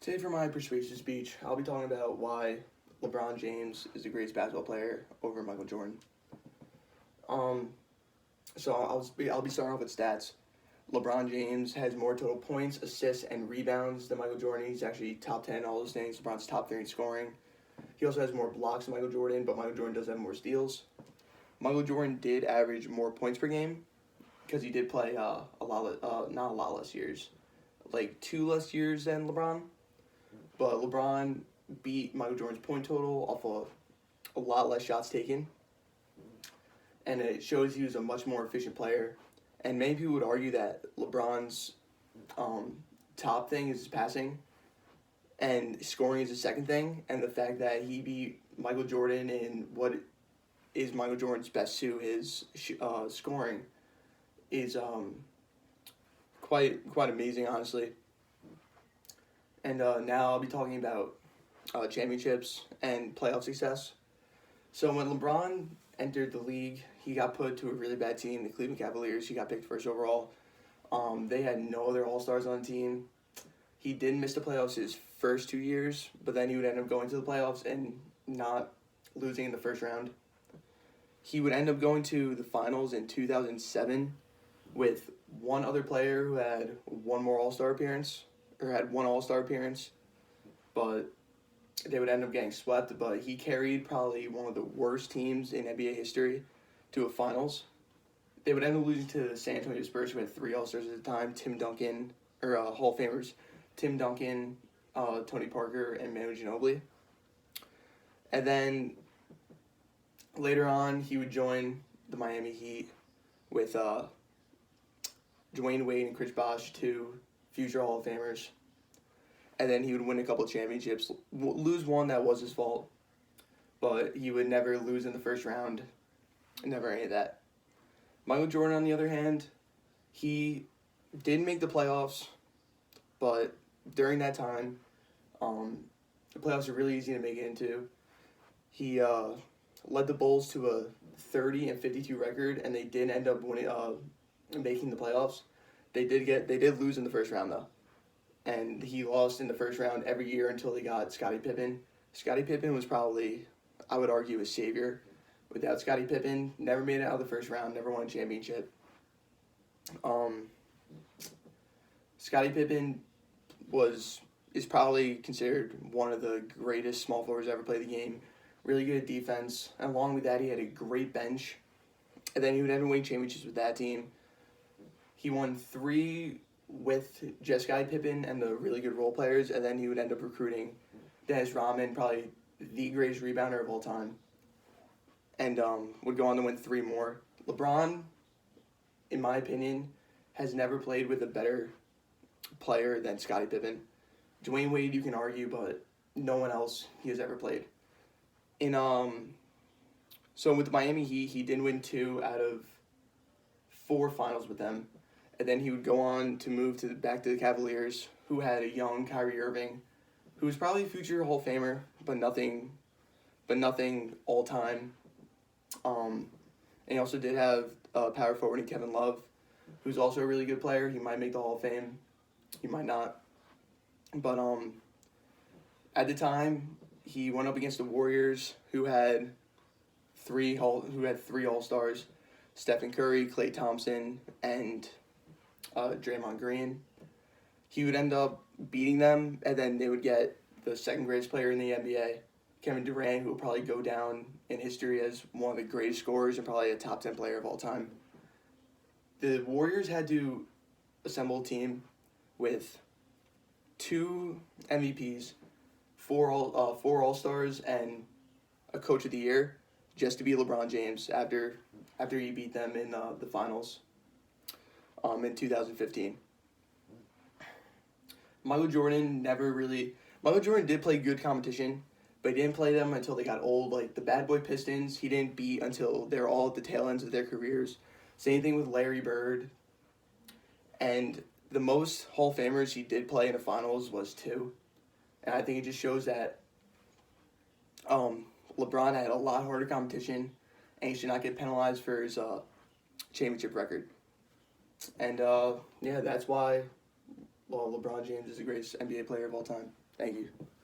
Today for my persuasive speech, I'll be talking about why LeBron James is the greatest basketball player over Michael Jordan. Um, I'll be starting off with stats. LeBron James has more total points, assists, and rebounds than Michael Jordan. He's actually top 10 in all those things. LeBron's top 3 in scoring. He also has more blocks than Michael Jordan, but Michael Jordan does have more steals. Michael Jordan did average more points per game because he did play not a lot less years, like 2 less years than LeBron. But LeBron beat Michael Jordan's point total off of a lot less shots taken. And it shows he was a much more efficient player. And many people would argue that LeBron's top thing is his passing and scoring is his second thing. And the fact that he beat Michael Jordan in what is Michael Jordan's best suit, his scoring, is quite amazing, honestly. And now I'll be talking about championships and playoff success. So when LeBron entered the league, he got put to a really bad team, the Cleveland Cavaliers. He got picked first overall. They had no other All-Stars on the team. He didn't miss the playoffs his first 2 years, but then he would end up going to the playoffs and not losing in the first round. He would end up going to the finals in 2007 with one other player who had one more All-Star appearance, or had one All-Star appearance, but they would end up getting swept. But he carried probably one of the worst teams in NBA history to a finals. They would end up losing to the San Antonio Spurs, who had 3 All-Stars at the time, Hall of Famers, Tim Duncan, Tony Parker, and Manu Ginobili. And then later on, he would join the Miami Heat with Dwayne Wade and Chris Bosh, 2 future Hall of Famers. And then he would win a couple championships, lose one that was his fault, but he would never lose in the first round, never any of that. Michael Jordan, on the other hand, he did make the playoffs, but during that time, the playoffs are really easy to make it into. He led the Bulls to a 30-52 record, and they did end up winning, making the playoffs. They did lose in the first round though, and he lost in the first round every year until they got Scottie Pippen. Scottie Pippen was probably, I would argue, a savior. Without Scottie Pippen, never made it out of the first round, never won a championship. Scottie Pippen is probably considered one of the greatest small forwards to ever play the game. Really good at defense. And along with that, he had a great bench. And then he would end up winning championships with that team. He won 3 with just Scottie Pippen and the really good role players, and then he would end up recruiting Dennis Rodman, probably the greatest rebounder of all time, and would go on to win 3 more. LeBron, in my opinion, has never played with a better player than Scottie Pippen. Dwayne Wade, you can argue, but no one else he has ever played. So with the Miami Heat, he did win 2 out of 4 finals with them. And then he would go on to move back to the Cavaliers, who had a young Kyrie Irving, who was probably a future Hall of Famer, but nothing all time. And he also did have power forward in Kevin Love, who's also a really good player. He might make the Hall of Fame, he might not. But at the time, he went up against the Warriors, who had 3 All-Stars: Stephen Curry, Klay Thompson, and Draymond Green. He would end up beating them, and then they would get the second greatest player in the NBA, Kevin Durant, who will probably go down in history as one of the greatest scorers and probably a top 10 player of all time. The Warriors had to assemble a team with 2 MVPs, 4 All-Stars, and a Coach of the Year just to beat LeBron James after he beat them in the finals in 2015. Michael Jordan did play good competition, but he didn't play them until they got old. Like the Bad Boy Pistons, he didn't beat until they're all at the tail ends of their careers. Same thing with Larry Bird. And the most Hall of Famers he did play in the finals was 2. And I think it just shows that LeBron had a lot harder competition, and he should not get penalized for his championship record. And that's why LeBron James is the greatest NBA player of all time. Thank you.